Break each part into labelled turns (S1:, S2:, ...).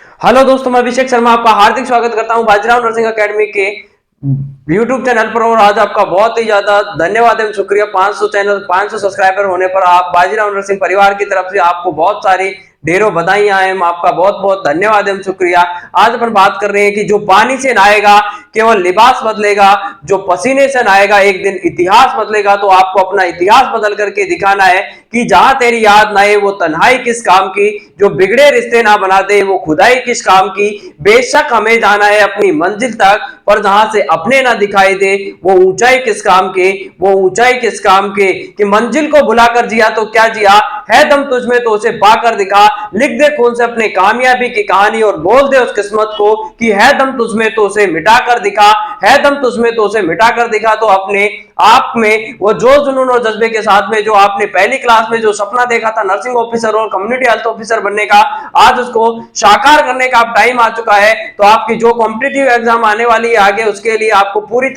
S1: Hello दोस्तों, मैं अभिषेक शर्मा आपका हार्दिक स्वागत करता हूं बाजीराव नर्सिंग एकेडमी के यूट्यूब चैनल पर। और आज आपका बहुत ही ज्यादा धन्यवाद एवं शुक्रिया 500 सब्सक्राइबर होने पर। आप बाजीराव नर्सिंग परिवार की तरफ से आपको बहुत सारी ढेरों बधाइयां हैं। आपका बहुत बहुत धन्यवाद एवं शुक्रिया। आज अपन बात कर रहे हैं कि जो पानी से नहाएगा केवल लिबास बदलेगा, जो पसीने से नहाएगा एक दिन इतिहास बदलेगा। तो आपको अपना इतिहास बदल करके दिखाना है कि जहां तेरी याद ना आए वो तन्हाई किस काम की, जो बिगड़े रिश्ते ना बना दे वो खुदाई किस काम की। बेशक हमें जाना है अपनी मंजिल तक, पर जहां से अपने ना दिखाई दे वो ऊंचाई किस काम के, वो ऊंचाई किस काम के। कि मंजिल को भुलाकर जिया तो क्या जिया, है दम तुझमें तो उसे पाकर दिखा। लिख दे खून से अपने कामयाबी की कहानी और बोल दे उस किस्मत को कि है दम तुझमें तो उसे मिटाकर दिखा, है दम तुझमें तो उसे मिटाकर दिखा। तो अपने आप में वो जोश जुनून और जज्बे के साथ में जो आपने पहली क्लास में जो सपना देखा था नर्सिंग ऑफिसर और कम्युनिटी हेल्थ ऑफिसर बनने का, आज उसको साकार करने का टाइम आ चुका है। तो आपकी जो कॉम्पिटिटिव एग्जाम आने वाली है आगे, उसके लिए आपको पूरी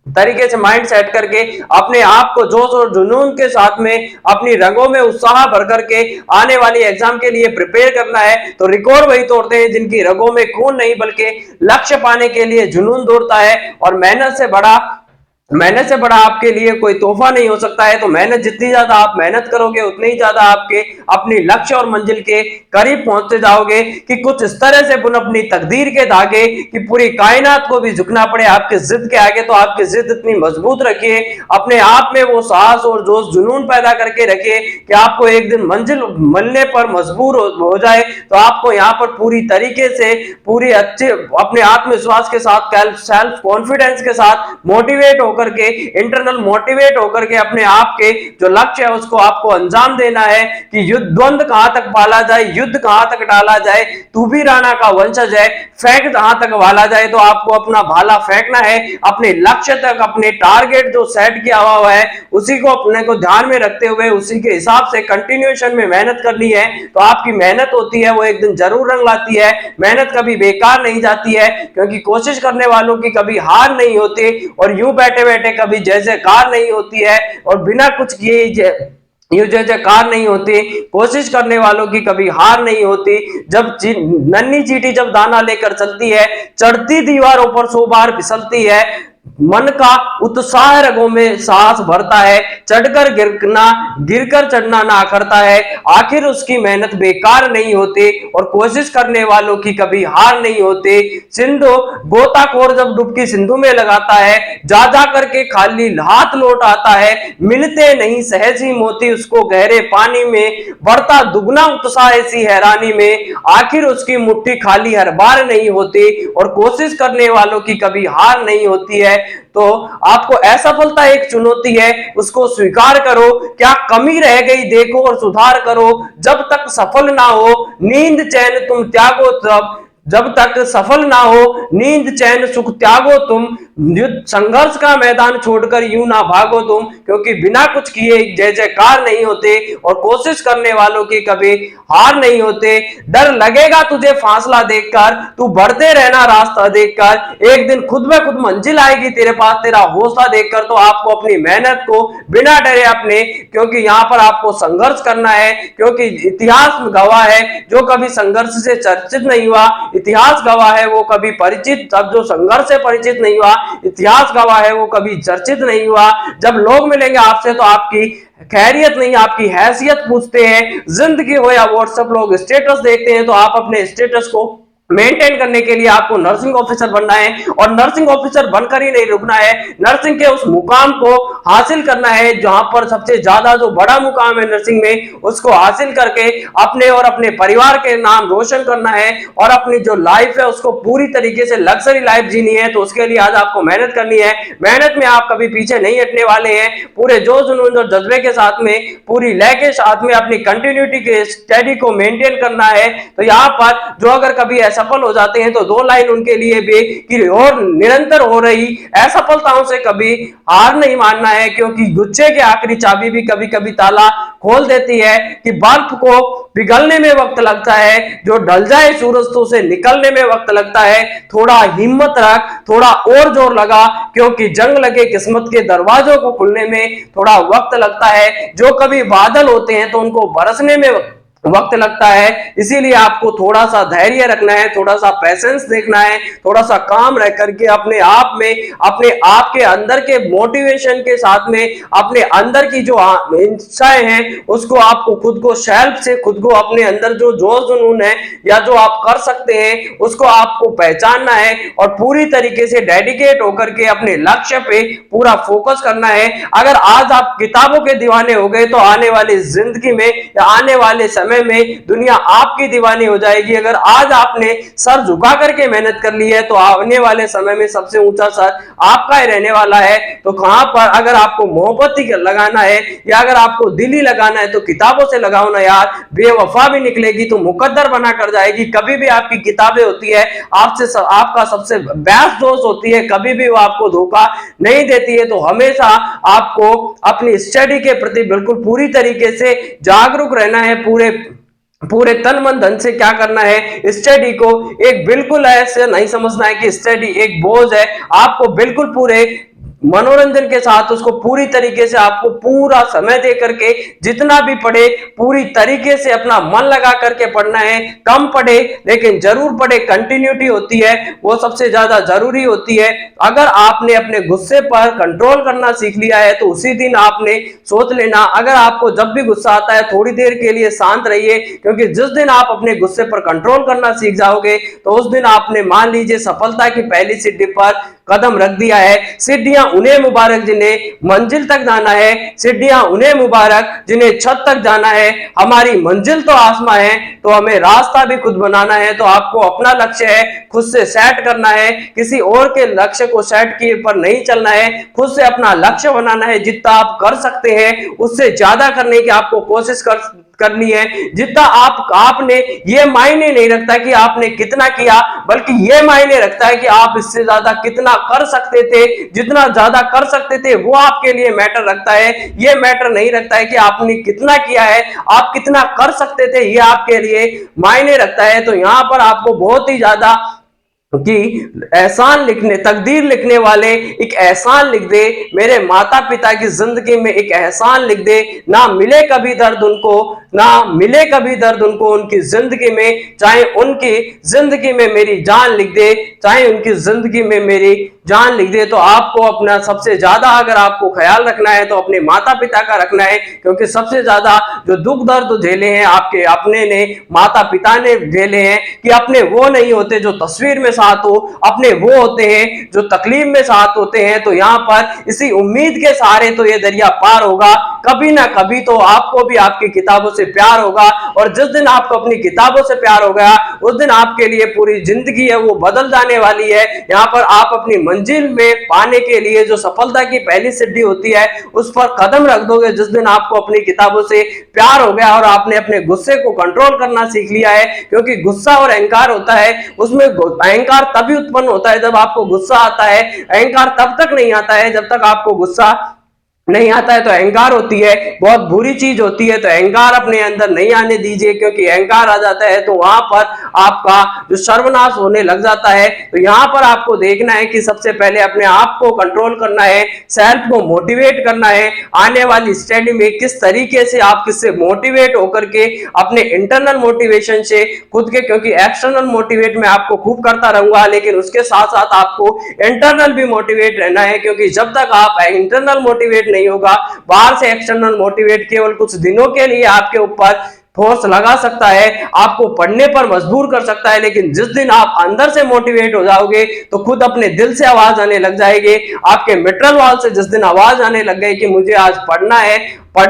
S1: तरीके से माइंड सेट करके अपने आप को जोश और जुनून के साथ में अपनी रंगों में उत्साह भर करके आने वाली एग्जाम के लिए प्रिपेयर करना है। तो रिकॉर्ड वही तोड़ते हैं जिनकी रगों में खून नहीं बल्कि लक्ष्य पाने के लिए जुनून दौड़ता है। और मेहनत से बड़ा आपके लिए कोई तोहफा नहीं हो सकता है। तो मेहनत जितनी ज्यादा आप मेहनत करोगे उतनी ही ज्यादा आपके अपनी लक्ष्य और मंजिल के करीब पहुंचते जाओगे। कि कुछ इस तरह से बुन अपनी तकदीर के धागे कि पूरी कायनात को भी झुकना पड़े आपके जिद के आगे। तो आपकी जिद इतनी मजबूत रखिए, अपने आप में वो साहस और जोश जुनून पैदा करके रखिए कि आपको एक दिन मंजिल मिलने पर मजबूर हो जाए तो आपको यहाँ पर पूरी तरीके से पूरी अच्छे अपने आत्मविश्वास के साथ सेल्फ कॉन्फिडेंस के साथ मोटिवेट होकर के इंटरनल मोटिवेट होकर के अपने आप के जो लक्ष्य है उसको आपको अंजाम देना है। कि युद्ध द्वंद कहां तक पाला जाए, युद्ध कहां तक डाला जाए, तू भी राणा का वंशज है, फेंक जहां तक वाला जाए। तो आपको अपना भाला फेंकना है अपने लक्ष्य तक, अपने टारगेट जो सेट किया हुआ है उसी को अपने को ध्यान में रखते हुए उसी के हिसाब से कंटिन्यूएशन में मेहनत करनी है। तो आपकी मेहनत होती है वो एक दिन जरूर रंग लाती है। मेहनत कभी बेकार नहीं जाती है, क्योंकि कोशिश करने वालों की कभी हार नहीं होती और यूं बैठे बैठे कभी जैसे कार नहीं होती है। और बिना कुछ किए ये जय जयकार नहीं होती। कोशिश करने वालों की कभी हार नहीं होती। जब नन्ही चींटी जब दाना लेकर चलती है, चढ़ती दीवारों पर 100 बार फिसलती है, मन का उत्साह रगों में साहस भरता है, चढ़कर गिरना गिरकर चढ़ना ना करता है। आखिर उसकी मेहनत बेकार नहीं होती और कोशिश करने वालों की कभी हार नहीं होती। सिंधु गोताखोर जब डुबकी सिंधु में लगाता है, जा जा करके खाली हाथ लौट आता है। मिलते नहीं सहज ही मोती उसको गहरे पानी में, बढ़ता दुगना उत्साह ऐसी हैरानी में। आखिर उसकी मुट्ठी खाली हर बार नहीं होती और कोशिश करने वालों की कभी हार नहीं होती है। तो आपको असफलता एक चुनौती है, उसको स्वीकार करो। क्या कमी रह गई देखो और सुधार करो। जब तक सफल ना हो नींद चैन तुम त्यागो, तब जब तक सफल ना हो नींद चैन सुख त्यागो तुम। युद्ध संघर्ष का मैदान छोड़कर यूं ना भागो तुम, क्योंकि बिना कुछ किए जय जयकार नहीं होते और कोशिश करने वालों की कभी हार नहीं होते। डर लगेगा तुझे फासला देखकर, तू बढ़ते रहना रास्ता देखकर। एक दिन खुद ब खुद मंजिल आएगी तेरे पास तेरा हौसला देखकर। तो आपको अपनी मेहनत को बिना डरे अपने, क्योंकि यहाँ पर आपको संघर्ष करना है, क्योंकि इतिहास गवाह है जो कभी संघर्ष से चर्चित नहीं हुआ, इतिहास गवाह है वो कभी परिचित, अब जो संघर्ष से परिचित नहीं हुआ इतिहास गवाह है वो कभी चर्चित नहीं हुआ। जब लोग मिलेंगे आपसे तो आपकी खैरियत नहीं आपकी हैसियत पूछते हैं। जिंदगी हो या व्हाट्सएप लोग स्टेटस देखते हैं। तो आप अपने स्टेटस को मेंटेन करने के लिए आपको नर्सिंग ऑफिसर बनना है और नर्सिंग ऑफिसर बनकर ही नहीं रुकना है, नर्सिंग के उस मुकाम को हासिल करना है जहां पर सबसे ज्यादा जो बड़ा मुकाम है नर्सिंग में उसको हासिल करके अपने और अपने परिवार के नाम रोशन करना है और अपनी जो लाइफ है उसको पूरी तरीके से लग्जरी लाइफ जीनी है। तो उसके लिए आज आपको मेहनत करनी है। मेहनत में आप कभी पीछे नहीं हटने वाले हैं। पूरे जोश जुनून और जज्बे के साथ में, पूरी लय के साथ में अपनी कंटिन्यूटी के स्टडी को मेंटेन करना है। तो यहाँ पर जो अगर कभी असफल हो जाते हैं तो 2 लाइन उनके लिए भी कि और निरंतर हो रही असफलताओं से कभी हार नहीं मानना है, क्योंकि गुच्छे के आखिरी चाबी भी कभी कभी ताला खोल देती है। कि बल्ब को पिघलने में वक्त लगता है, जो ढल जाए सूरज तो उसे निकलने में वक्त लगता है। थोड़ा हिम्मत रख, थोड़ा और जोर लगा, क्योंकि जंग लगे किस्मत के दरवाजों को खुलने में थोड़ा वक्त लगता है। जो कभी बादल होते हैं तो उनको बरसने में वक्त लगता है, इसीलिए आपको थोड़ा सा धैर्य रखना है, थोड़ा सा पेशेंस देखना है, थोड़ा सा काम रह करके अपने आप में, अपने आप के अंदर के मोटिवेशन के साथ में अपने अंदर की जो इच्छाएं हैं उसको आपको खुद को सेल्फ से खुद को अपने अंदर जो जोश जुनून है या जो आप कर सकते हैं उसको आपको पहचानना है और पूरी तरीके से डेडिकेट होकर के अपने लक्ष्य पे पूरा फोकस करना है। अगर आज आप किताबों के दीवाने हो गए तो आने वाली जिंदगी में या आने वाले समय में दुनिया आपकी दीवानी हो जाएगी। अगर आज आपने सर झुका करके मेहनत कर ली है तो आने वाले समय में सबसे ऊंचा सर आपका ही रहने वाला है। तो कहां पर अगर आपको मोहब्बती लगाना है या अगर आपको दिल ही लगाना है तो किताबों से लगाओ ना यार, बेवफा भी निकलेगी तो मुकद्दर बना कर जाएगी। कभी भी आपकी किताबें होती है आपसे आपका सबसे बेस्ट दोस्त होती है, कभी भी वो आपको धोखा नहीं देती है। तो हमेशा आपको अपनी स्टडी के प्रति बिल्कुल पूरी तरीके से जागरूक रहना है, पूरे तन मन धन से क्या करना है, स्टडी को एक बिल्कुल ऐसे नहीं समझना है कि स्टडी एक बोझ है। आपको बिल्कुल पूरे मनोरंजन के साथ उसको पूरी तरीके से आपको पूरा समय दे करके जितना भी पढ़े पूरी तरीके से अपना मन लगा करके पढ़ना है। कम पढ़े लेकिन जरूर पढ़े, कंटिन्यूटी होती है वो सबसे ज्यादा जरूरी होती है। अगर आपने अपने गुस्से पर कंट्रोल करना सीख लिया है तो उसी दिन आपने सोच लेना, अगर आपको जब भी गुस्सा आता है थोड़ी देर के लिए शांत रहिए, क्योंकि जिस दिन आप अपने गुस्से पर कंट्रोल करना सीख जाओगे तो उस दिन आपने मान लीजिए सफलता की पहली सीढ़ी पर कदम रख दिया है। सीढ़ियां उन्हें मुबारक जिन्हें मंजिल तक जाना है, सीढ़ियां उन्हें मुबारक जिन्हें छत तक जाना है। हमारी मंजिल तो आसमां है तो हमें रास्ता भी खुद बनाना है। तो आपको अपना लक्ष्य है खुद से सेट करना है, किसी और के लक्ष्य को सेट किए पर नहीं चलना है, खुद से अपना लक्ष्य बनाना है। जितना आप कर सकते हैं उससे ज्यादा करने की आपको कोशिश करनी है। जितना आपने ये मायने नहीं रखता कि आपने कितना किया, बल्कि ये मायने रखता है कि आप इससे ज्यादा कितना कर सकते थे। जितना ज्यादा कर सकते थे वो आपके लिए मैटर रखता है, ये मैटर नहीं रखता है कि आपने कितना किया है। आप कितना कर सकते थे ये आपके लिए मायने रखता है। तो यहां पर आपको बहुत ही ज्यादा कि एहसान लिखने, तकदीर लिखने वाले एक एहसान लिख दे, मेरे माता पिता की जिंदगी में एक एहसान लिख दे, ना मिले कभी दर्द उनको, ना मिले कभी दर्द उनको उनकी जिंदगी में, चाहे उनकी जिंदगी में मेरी जान लिख दे, चाहे उनकी जिंदगी में मेरी जान लिख दे। तो आपको अपना सबसे ज्यादा अगर आपको ख्याल रखना है तो अपने माता पिता का रखना है, क्योंकि सबसे ज्यादा जो दुख दर्द झेले हैं आपके अपने ने, माता पिता ने झेले हैं। कि अपने वो नहीं होते जो तस्वीर में साथ हो, अपने वो होते हैं जो तकलीफ में साथ होते हैं। तो यहाँ पर इसी उम्मीद के सहारे तो ये दरिया पार होगा, कभी ना कभी तो आपको भी आपकी किताबों से प्यार होगा। और जिस दिन आपको अपनी किताबों से प्यार हो गया उस दिन आपके लिए पूरी जिंदगी है वो बदल जाने वाली है। यहाँ पर आप अपनी मंजिल में पाने के लिए जो सफलता की पहली सीढ़ी होती है उस पर कदम रख दोगे जिस दिन आपको अपनी किताबों से प्यार हो गया और आपने अपने गुस्से को कंट्रोल करना सीख लिया है। क्योंकि गुस्सा और अहंकार होता है, उसमें अहंकार तभी उत्पन्न होता है जब आपको गुस्सा आता है, अहंकार तब तक नहीं आता है जब तक आपको गुस्सा नहीं आता है। तो अहंकार होती है बहुत बुरी चीज होती है, तो अहंकार अपने अंदर नहीं आने दीजिए, क्योंकि अहंकार आ जाता है तो वहां पर आपका जो सर्वनाश होने लग जाता है। तो यहाँ पर आपको देखना है कि सबसे पहले अपने आप को कंट्रोल करना है, सेल्फ को मोटिवेट करना है। आने वाली स्टडी में किस तरीके से आप किससे मोटिवेट होकर के अपने इंटरनल मोटिवेशन से खुद के, क्योंकि एक्सटर्नल मोटिवेट में आपको खूब करता रहूंगा लेकिन उसके साथ साथ आपको इंटरनल भी मोटिवेट रहना है। क्योंकि जब तक आप इंटरनल मोटिवेट नहीं होगा, बाहर से एक्सटर्नल मोटिवेट केवल कुछ दिनों के लिए आपके ऊपर फोर्स लगा सकता है, आपको पढ़ने पर मजबूर कर सकता है, लेकिन जिस दिन आप अंदर से मोटिवेट हो जाओगे तो खुद अपने दिल से आवाज आने लग जाएगी। आपके मिट्रल वाल से जिस दिन आवाज आने लग गई कि मुझे आज पढ़ना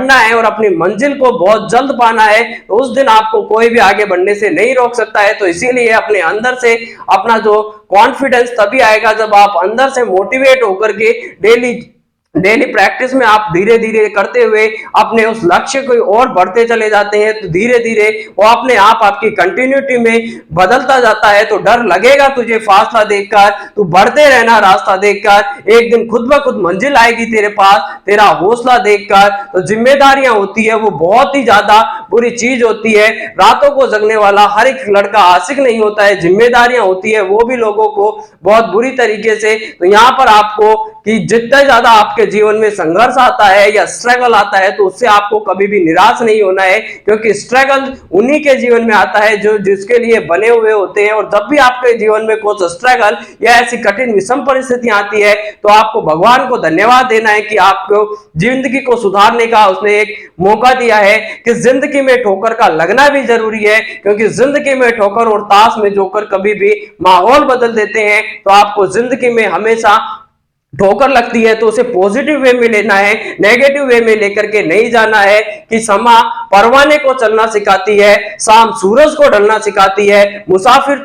S1: है और अपनी मंजिल को बहुत जल्द पाना है, तो उस दिन आपको कोई भी आगे बढ़ने से नहीं रोक सकता है। तो इसीलिए अपने अंदर से अपना जो कॉन्फिडेंस तभी आएगा जब आप अंदर से मोटिवेट होकर के डेली प्रैक्टिस में आप धीरे धीरे करते हुए अपने उस लक्ष्य को और बढ़ते चले जाते हैं। तो धीरे धीरे वो अपने आप आपकी कंटिन्यूटी में बदलता जाता है। तो डर लगेगा तुझे फासला देखकर, तू बढ़ते रहना रास्ता देखकर, एक दिन खुद ब खुद मंजिल आएगी तेरे पास तेरा हौसला देखकर। तो जिम्मेदारियां होती है वो बहुत ही ज्यादा बुरी चीज होती है। रातों को जगने वाला हर एक लड़का आशिक नहीं होता है, जिम्मेदारियां होती है वो भी लोगों को बहुत बुरी तरीके से। तो यहाँ पर आपको कि जितना ज्यादा आपके जीवन में संघर्ष आता है या स्ट्रगल आता है तो उससे आपको कभी भी निराश नहीं होना है, क्योंकि स्ट्रगल उन्हीं के जीवन में आता है जो जिसके लिए बने हुए होते हैं। और जब भी आपके जीवन में कुछ स्ट्रगल या ऐसी कठिन विषम परिस्थितियां आती है तो आपको भगवान को धन्यवाद देना है कि आपको जिंदगी को सुधारने का उसने एक मौका दिया है, कि जिंदगी में ठोकर का लगना भी जरूरी है, क्योंकि जिंदगी में ठोकर और ताश में जोकर कभी भी माहौल बदल देते हैं। तो आपको जिंदगी में हमेशा ठोकर लगती है तो उसे पॉजिटिव वे में लेना है, नेगेटिव वे में लेकर के नहीं जाना है। कि समा परवाने को चलना सिखाती है, शाम सूरज को ढलना सिखाती है। मुसाफिर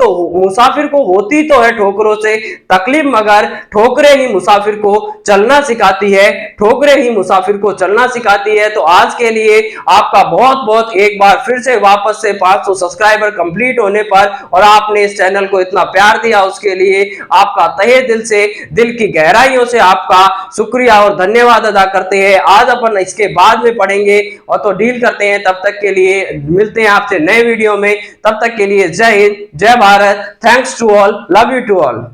S1: को होती तो है ठोकरों से तकलीफ, मगर ठोकरे ही मुसाफिर को चलना सिखाती है, ठोकरे ही मुसाफिर को चलना सिखाती है। तो आज के लिए आपका बहुत बहुत एक बार फिर से वापस से 500 सब्सक्राइबर कंप्लीट होने पर और आपने इस चैनल को इतना प्यार दिया उसके लिए आपका तहे दिल से, दिल की गहराई से आपका शुक्रिया और धन्यवाद अदा करते हैं। आज अपन इसके बाद में पढ़ेंगे और तो डील करते हैं। तब तक के लिए मिलते हैं आपसे नए वीडियो में। तब तक के लिए Jai Hind, Jai Bharat, thanks to all, love you to all.